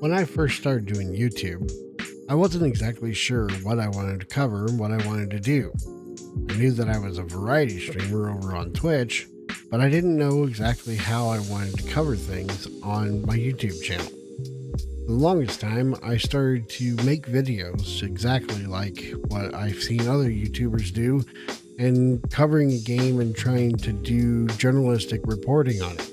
When I first started doing YouTube, I wasn't exactly sure what I wanted to cover and what I wanted to do. I knew that I was a variety streamer over on Twitch, but I didn't know exactly how I wanted to cover things on my YouTube channel. For the longest time, I started to make videos exactly like what I've seen other YouTubers do, and covering a game and trying to do journalistic reporting on it.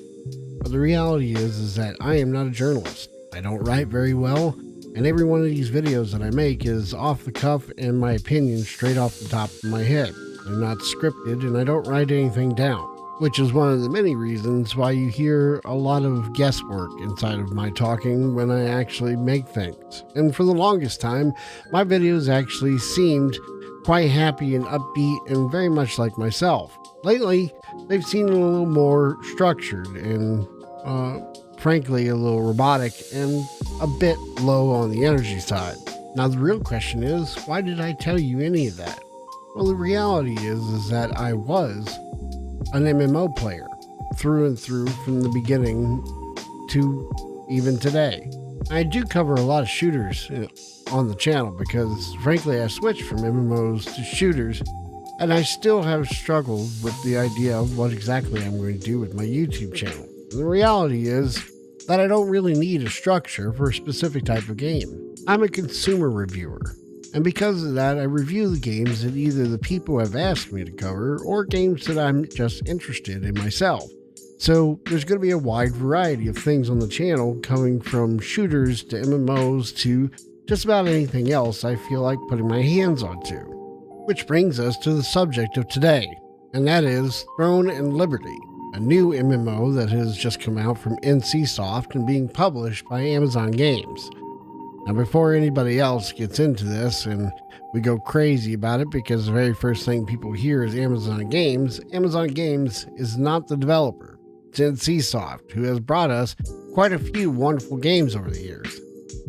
But the reality is that I am not a journalist. I don't write very well, and every one of these videos that I make is off the cuff and my opinion straight off the top of my head. They're not scripted, and I don't write anything down, which is one of the many reasons why you hear a lot of guesswork inside of my talking when I actually make things. And for the longest time, my videos actually seemed quite happy and upbeat and very much like myself. Lately, they've seemed a little more structured and frankly a little robotic and a bit low on the energy side. Now the real question is, why did I tell you any of that? Well, the reality is that I was an MMO player through and through from the beginning to even today. I do cover a lot of shooters on the channel because frankly I switched from MMOs to shooters, and I still have struggled with the idea of what exactly I'm going to do with my YouTube channel. And the reality is that I don't really need a structure for a specific type of game. I'm a consumer reviewer, and because of that, I review the games that either the people have asked me to cover or games that I'm just interested in myself. So there's going to be a wide variety of things on the channel, coming from shooters to MMOs to just about anything else I feel like putting my hands onto. Which brings us to the subject of today, and that is Throne and Liberty, a new MMO that has just come out from NCSoft and being published by Amazon Games. Now, before anybody else gets into this and we go crazy about it because the very first thing people hear is Amazon Games is not the developer. It's NCSoft, who has brought us quite a few wonderful games over the years.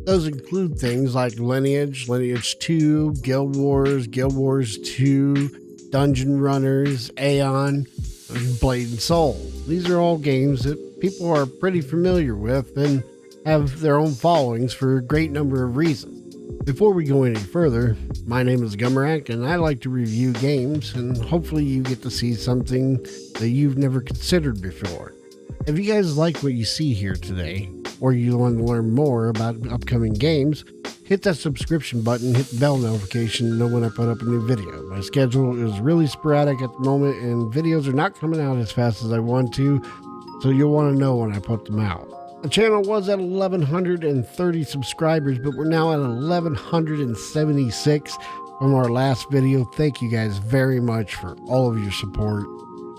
Those include things like Lineage, Lineage 2, Guild Wars 2, Dungeon Runners, Aeon, and Blade and Soul. These are all games that people are pretty familiar with and have their own followings for a great number of reasons. Before we go any further, my name is Gummerak, and I like to review games, and hopefully you get to see something that you've never considered before. If you guys like what you see here today, or you want to learn more about upcoming games, hit that subscription button, hit the bell notification to know when I put up a new video. My schedule is really sporadic at the moment, and videos are not coming out as fast as I want to, so you'll want to know when I put them out. The channel was at 1,130 subscribers, but we're now at 1,176 from our last video. Thank you guys very much for all of your support.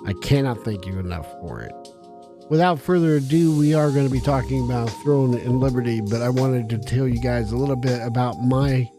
I cannot thank you enough for it. Without further ado, we are going to be talking about Throne and Liberty, but I wanted to tell you guys a little bit about my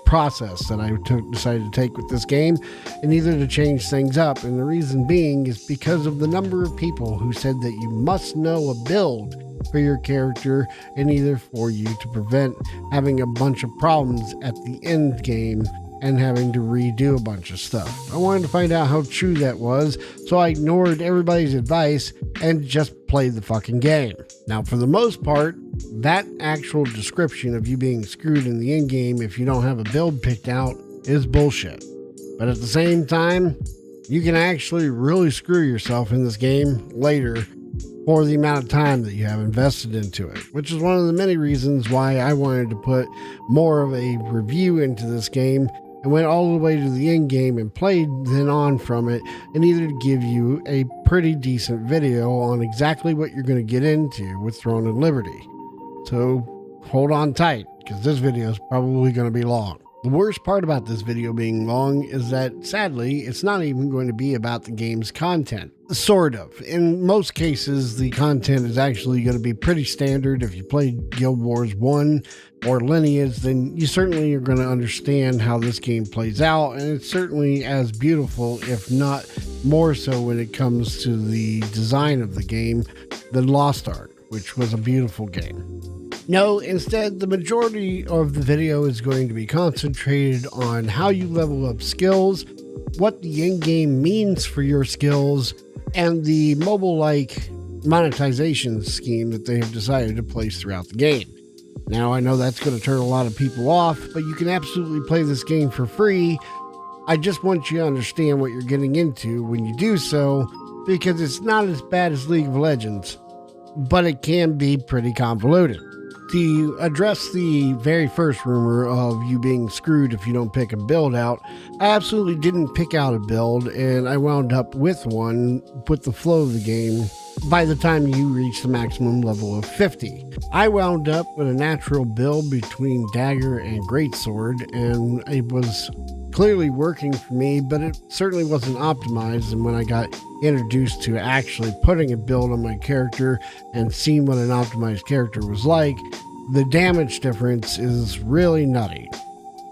process that I decided to take with this game, and either to change things up. And the reason being is because of the number of people who said that you must know a build for your character in either for you to prevent having a bunch of problems at the end game and having to redo a bunch of stuff. I wanted to find out how true that was, so I ignored everybody's advice and just played the fucking game. Now, for the most part, that actual description of you being screwed in the end game if you don't have a build picked out is bullshit. But at the same time, you can actually really screw yourself in this game later for the amount of time that you have invested into it, which is one of the many reasons why I wanted to put more of a review into this game and went all the way to the end game and played then on from it, and either to give you a pretty decent video on exactly what you're going to get into with Throne and Liberty. So hold on tight, because this video is probably going to be long. The worst part about this video being long is that, sadly, it's not even going to be about the game's content. Sort of. In most cases, the content is actually going to be pretty standard. If you played Guild Wars 1 or Lineage, then you certainly are going to understand how this game plays out, and it's certainly as beautiful, if not more so when it comes to the design of the game, than Lost Ark, which was a beautiful game. No, instead, the majority of the video is going to be concentrated on how you level up skills, what the in-game means for your skills, and the mobile-like monetization scheme that they have decided to place throughout the game. Now, I know that's going to turn a lot of people off, but you can absolutely play this game for free. I just want you to understand what you're getting into when you do so, because it's not as bad as League of Legends, but it can be pretty convoluted. To address the very first rumor of you being screwed if you don't pick a build out, I absolutely didn't pick out a build, and I wound up with one with the flow of the game by the time you reach the maximum level of 50. I wound up with a natural build between Dagger and Greatsword, and it was clearly working for me, but it certainly wasn't optimized. And when I got introduced to actually putting a build on my character and seeing what an optimized character was like, the damage difference is really nutty.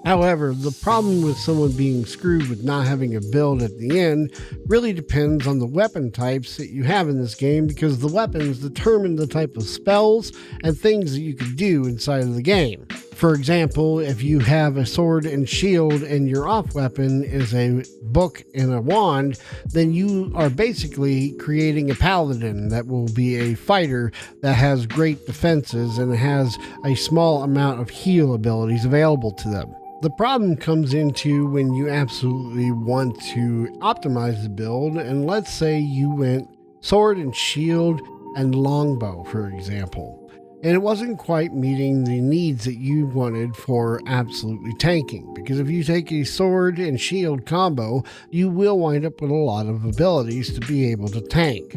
However, the problem with someone being screwed with not having a build at the end really depends on the weapon types that you have in this game, because the weapons determine the type of spells and things that you can do inside of the game. For example, if you have a sword and shield and your off weapon is a book and a wand, then you are basically creating a paladin that will be a fighter that has great defenses and has a small amount of heal abilities available to them. The problem comes into when you absolutely want to optimize the build, and let's say you went sword and shield and longbow, for example, and it wasn't quite meeting the needs that you wanted for absolutely tanking. Because if you take a sword and shield combo, you will wind up with a lot of abilities to be able to tank.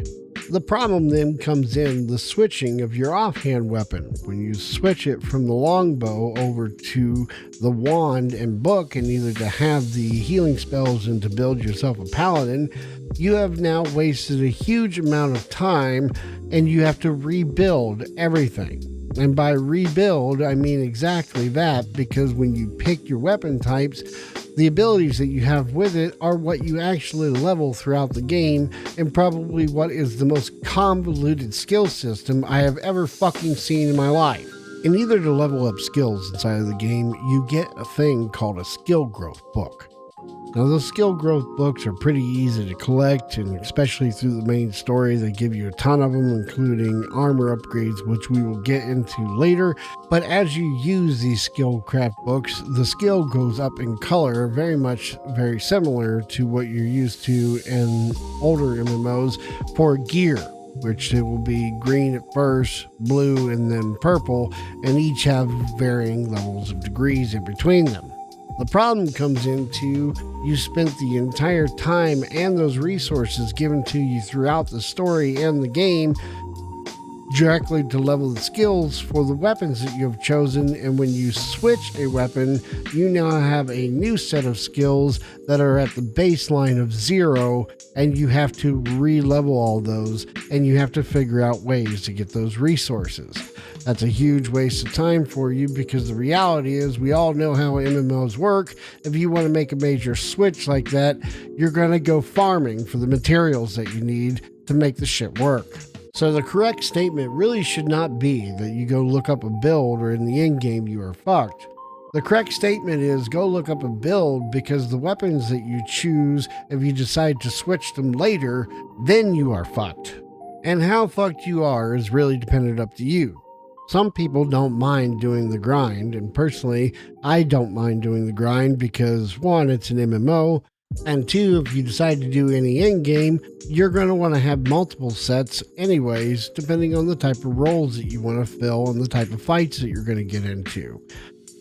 The problem then comes in the switching of your offhand weapon. When you switch it from the longbow over to the wand and book, and either to have the healing spells and to build yourself a paladin, you have now wasted a huge amount of time, and you have to rebuild everything. And by rebuild, I mean exactly that, because when you pick your weapon types, the abilities that you have with it are what you actually level throughout the game, and probably what is the most convoluted skill system I have ever fucking seen in my life. In either to level up skills inside of the game, you get a thing called a skill growth book. Now, those skill growth books are pretty easy to collect, and especially through the main story, they give you a ton of them, including armor upgrades, which we will get into later. But as you use these skill craft books, the skill goes up in color, very similar to what you're used to in older MMOs for gear, which it will be green at first, blue, and then purple, and each have varying levels of degrees in between them. The problem comes into you spent the entire time and those resources given to you throughout the story and the game directly to level the skills for the weapons that you have chosen, and when you switch a weapon, you now have a new set of skills that are at the baseline of 0, and you have to re-level all those, and you have to figure out ways to get those resources. That's a huge waste of time for you, because the reality is we all know how MMOs work. If you want to make a major switch like that, you're going to go farming for the materials that you need to make the shit work. So the correct statement really should not be that you go look up a build or in the end game you are fucked. The correct statement is go look up a build, because the weapons that you choose, if you decide to switch them later, then you are fucked. And how fucked you are is really dependent up to you. Some people don't mind doing the grind, and personally, I don't mind doing the grind because 1, it's an MMO, and 2, if you decide to do any end game, you're going to want to have multiple sets anyways, depending on the type of roles that you want to fill and the type of fights that you're going to get into.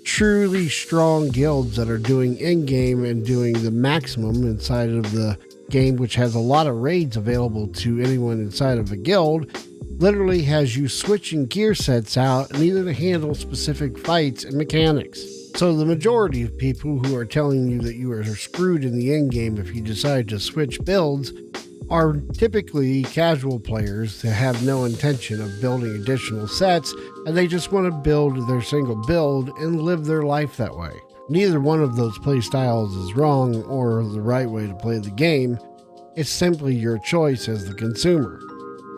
Truly strong guilds that are doing end game and doing the maximum inside of the game, which has a lot of raids available to anyone inside of a guild, literally has you switching gear sets out and either to handle specific fights and mechanics. So the majority of people who are telling you that you are screwed in the end game if you decide to switch builds are typically casual players that have no intention of building additional sets, and they just want to build their single build and live their life that way. Neither one of those play styles is wrong or the right way to play the game. It's simply your choice as the consumer.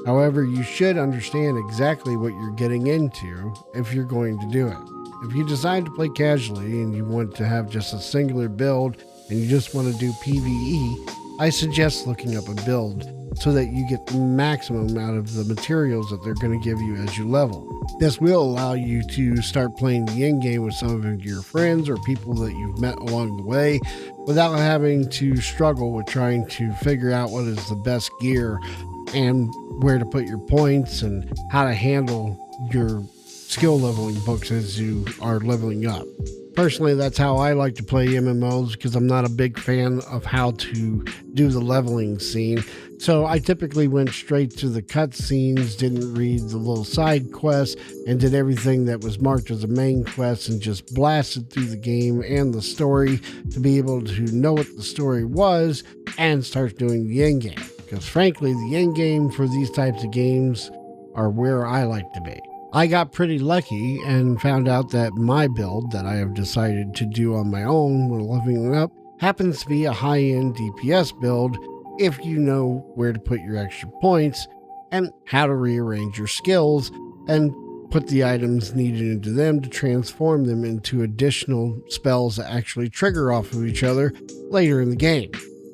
However, you should understand exactly what you're getting into if you're going to do it. If you decide to play casually and you want to have just a singular build and you just want to do PvE, I suggest looking up a build so that you get the maximum out of the materials that they're going to give you as you level. This will allow you to start playing the end game with some of your friends or people that you've met along the way without having to struggle with trying to figure out what is the best gear and where to put your points and how to handle your skill leveling books as you are leveling up. Personally, that's how I like to play MMOs because I'm not a big fan of how to do the leveling scene. So I typically went straight to the cutscenes, didn't read the little side quests, and did everything that was marked as a main quest and just blasted through the game and the story to be able to know what the story was and start doing the end game. Because frankly, the end game for these types of games are where I like to be. I got pretty lucky and found out that my build that I have decided to do on my own when leveling up happens to be a high-end DPS build if you know where to put your extra points and how to rearrange your skills and put the items needed into them to transform them into additional spells that actually trigger off of each other later in the game.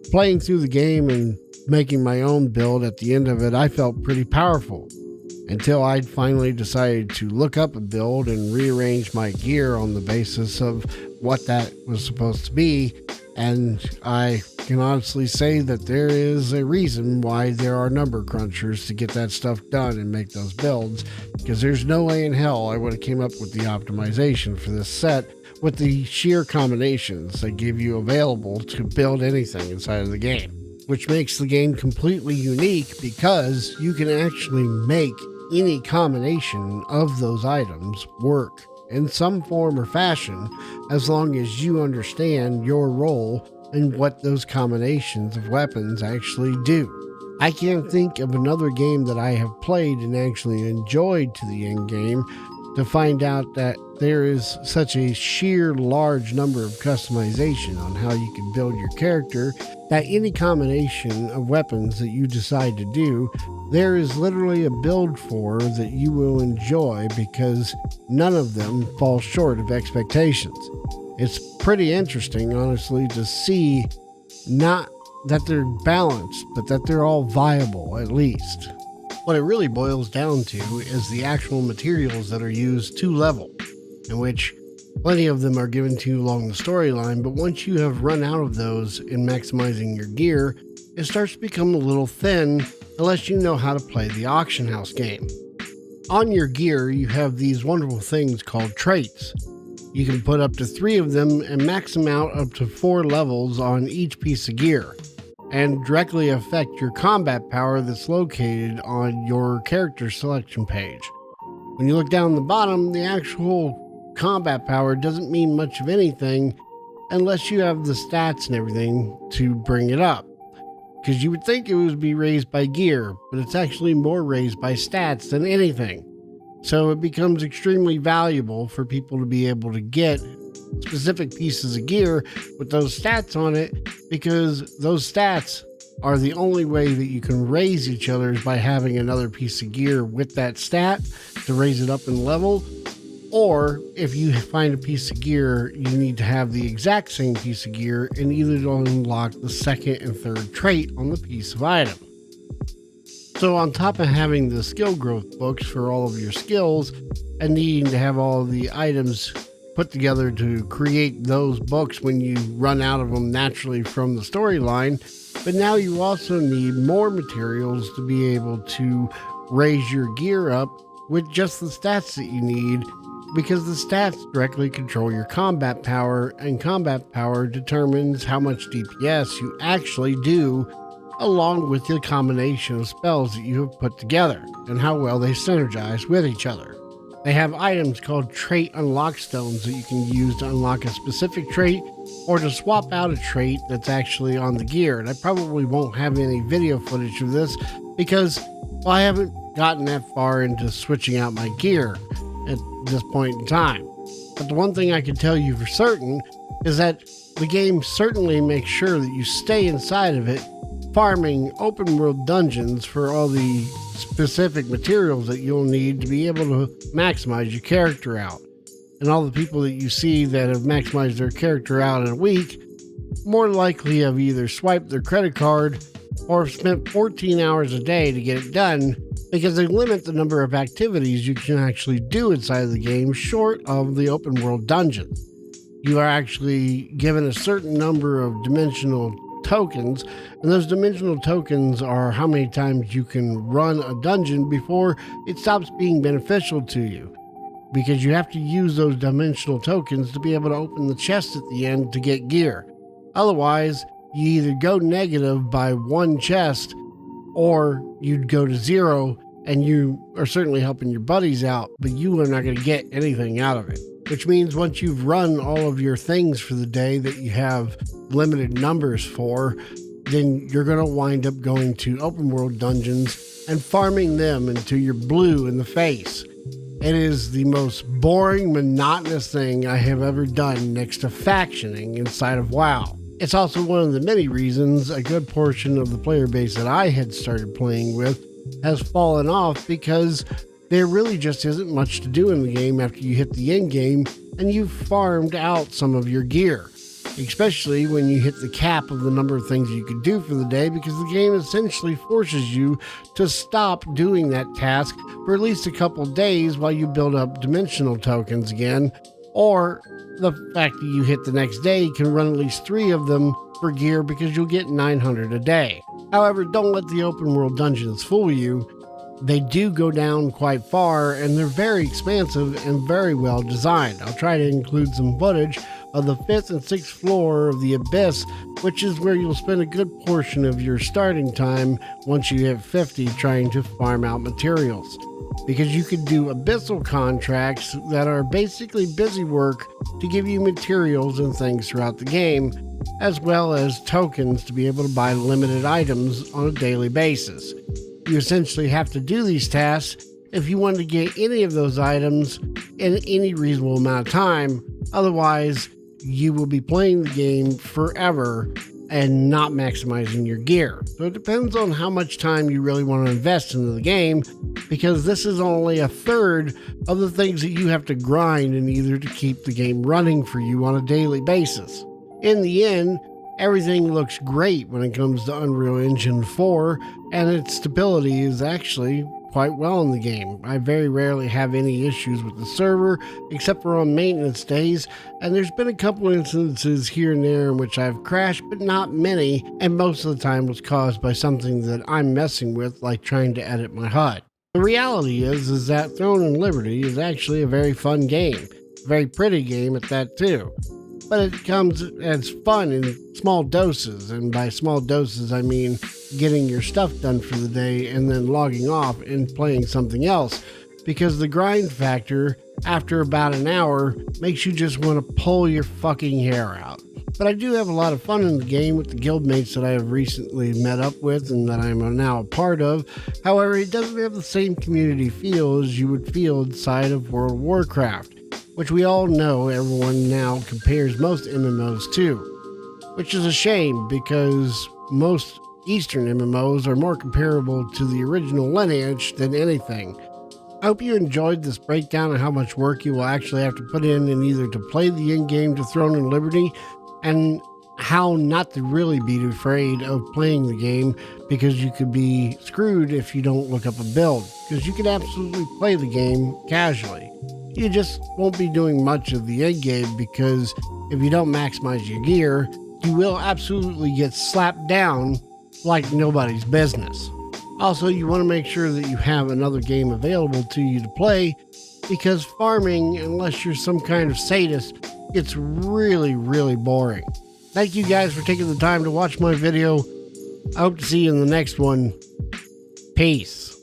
Playing through the game and making my own build at the end of it, I felt pretty powerful. Until I'd finally decided to look up a build and rearrange my gear on the basis of what that was supposed to be. And I can honestly say that there is a reason why there are number crunchers to get that stuff done and make those builds, because there's no way in hell I would have came up with the optimization for this set with the sheer combinations they give you available to build anything inside of the game, which makes the game completely unique because you can actually make any combination of those items work in some form or fashion as long as you understand your role and what those combinations of weapons actually do. I can't think of another game that I have played and actually enjoyed to the end game to find out that there is such a sheer large number of customization on how you can build your character that any combination of weapons that you decide to do, there is literally a build for that you will enjoy because none of them fall short of expectations. It's pretty interesting, honestly, to see not that they're balanced, but that they're all viable at least. What it really boils down to is the actual materials that are used to level, in which plenty of them are given to you along the storyline, but once you have run out of those in maximizing your gear, it starts to become a little thin unless you know how to play the auction house game. On your gear, you have these wonderful things called traits. You can put up to 3 of them and max them out up to 4 levels on each piece of gear, and directly affect your combat power that's located on your character selection page. When you look down the bottom, the actual combat power doesn't mean much of anything unless you have the stats and everything to bring it up. Because you would think it would be raised by gear, but it's actually more raised by stats than anything. So it becomes extremely valuable for people to be able to get specific pieces of gear with those stats on it, because those stats are the only way that you can raise each other's by having another piece of gear with that stat to raise it up in level. Or if you find a piece of gear, you need to have the exact same piece of gear in either to unlock the second and third trait on the piece of item. So on top of having the skill growth books for all of your skills and needing to have all of the items put together to create those books when you run out of them naturally from the storyline, but now you also need more materials to be able to raise your gear up with just the stats that you need, because the stats directly control your combat power, and combat power determines how much DPS you actually do, along with the combination of spells that you have put together and how well they synergize with each other. They have items called trait unlock stones that you can use to unlock a specific trait or to swap out a trait that's actually on the gear. And I probably won't have any video footage of this because, well, I haven't gotten that far into switching out my gear at this point in time. But the one thing I can tell you for certain is that the game certainly makes sure that you stay inside of it, farming open world dungeons for all the specific materials that you'll need to be able to maximize your character out. And all the people that you see that have maximized their character out in a week, more likely have either swiped their credit card or have spent 14 hours a day to get it done, because they limit the number of activities you can actually do inside of the game short of the open world dungeons. You are actually given a certain number of dimensional tokens, and those dimensional tokens are how many times you can run a dungeon before it stops being beneficial to you, because you have to use those dimensional tokens to be able to open the chest at the end to get gear. Otherwise, you either go negative by one chest, or you'd go to zero, and you are certainly helping your buddies out, but you are not going to get anything out of it. Which means once you've run all of your things for the day that you have limited numbers for, then you're going to wind up going to open world dungeons and farming them until you're blue in the face. It is the most boring, monotonous thing I have ever done next to factioning inside of WoW. It's also one of the many reasons a good portion of the player base that I had started playing with has fallen off, because there really just isn't much to do in the game after you hit the end game and you've farmed out some of your gear, especially when you hit the cap of the number of things you could do for the day, because the game essentially forces you to stop doing that task for at least a couple days while you build up dimensional tokens again, or the fact that you hit the next day, you can run at least 3 of them for gear because you'll get 900 a day. However, don't let the open world dungeons fool you. They do go down quite far, and they're very expansive and very well designed. I'll try to include some footage of the 5th and 6th floor of the Abyss, which is where you'll spend a good portion of your starting time once you hit 50 trying to farm out materials. Because you can do abyssal contracts that are basically busy work to give you materials and things throughout the game, as well as tokens to be able to buy limited items on a daily basis. You essentially have to do these tasks if you want to get any of those items in any reasonable amount of time. Otherwise, you will be playing the game forever and not maximizing your gear. So it depends on how much time you really want to invest into the game, because this is only a third of the things that you have to grind in either to keep the game running for you on a daily basis. In the end, everything looks great when it comes to Unreal Engine 4, and its stability is actually quite well in the game. I very rarely have any issues with the server, except for on maintenance days, and there's been a couple instances here and there in which I've crashed, but not many, and most of the time was caused by something that I'm messing with, like trying to edit my HUD. The reality is that Throne and Liberty is actually a very fun game, a very pretty game at that too. But it comes as fun in small doses, and by small doses I mean getting your stuff done for the day and then logging off and playing something else, because the grind factor after about an hour makes you just want to pull your fucking hair out. But I do have a lot of fun in the game with the guildmates that I have recently met up with and that I'm now a part of. However, it doesn't have the same community feel as you would feel inside of World of Warcraft, which we all know everyone now compares most MMOs to, which is a shame because most Eastern MMOs are more comparable to the original lineage than anything. I hope you enjoyed this breakdown of how much work you will actually have to put in either to play the in-game to Throne and Liberty, and how not to really be afraid of playing the game, because you could be screwed if you don't look up a build, because you can absolutely play the game casually. You just won't be doing much of the end game, because if you don't maximize your gear, you will absolutely get slapped down like nobody's business. Also, you want to make sure that you have another game available to you to play, because farming, unless you're some kind of sadist, gets really, really boring. Thank you guys for taking the time to watch my video. I hope to see you in the next one. Peace.